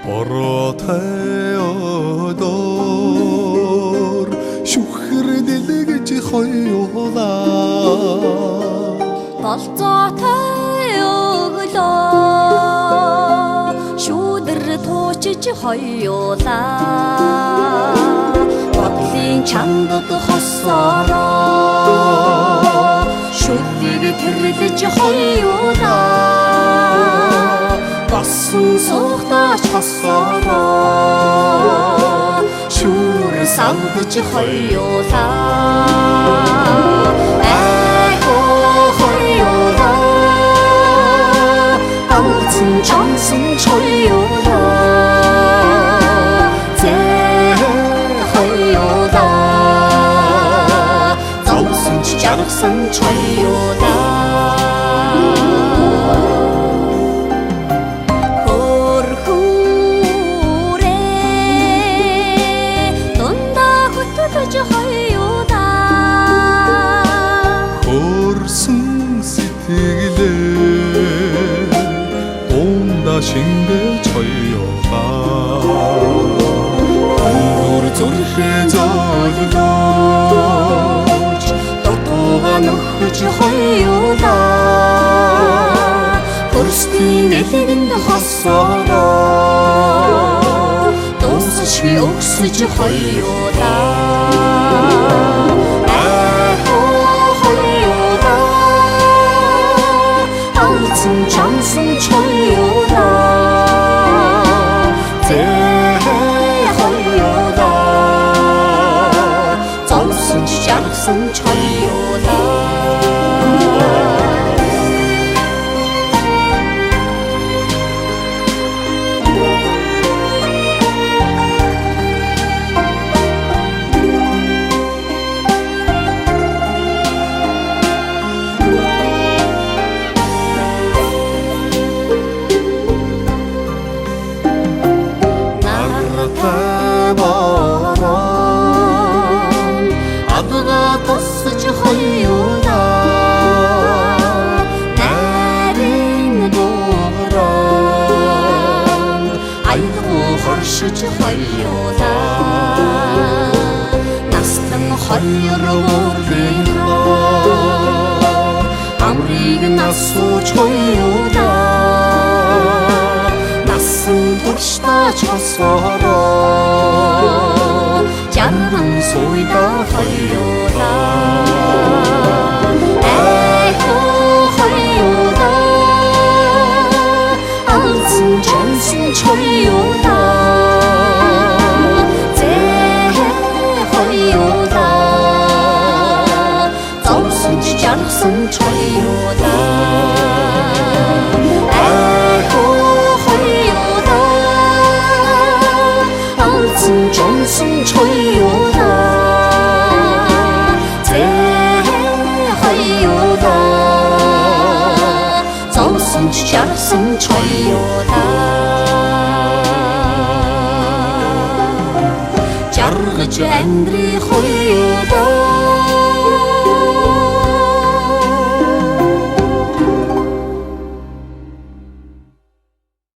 Оротойодор шүхэр дэлгэж хоёулаа болцоотой өглөө шүүдэр туучиж хоёулаа бодлын чамдад хосороо шүдийг тэрлэж хоёулаа басан сухтаж хосороо шүүр сандж хоёулаа 정승 초요다 제허요다 정승 지자력선 초요다 호르후레 돈다 후투두주 허요다 호르승 시티길래 신대 저여가 우리 조리해 저리다 또또가 너흐지 허요다 버스티 내리긴다 헛서라 또스시 옥수지 허요다 정승 초요다 제허요다 정승 지자력선 초요다 시지 허요다 나스탕 허여로 오르리라 아무리 나소 초요다 나스 도시다 쳤어라 짠한 소이다 허요다 에호 허요다 알슨 전승 초요다 정승 초요다 에호 허요다 알슨 정승 초요다 제허요다 정승 지자력선 초요다 자르지 앤드리 허요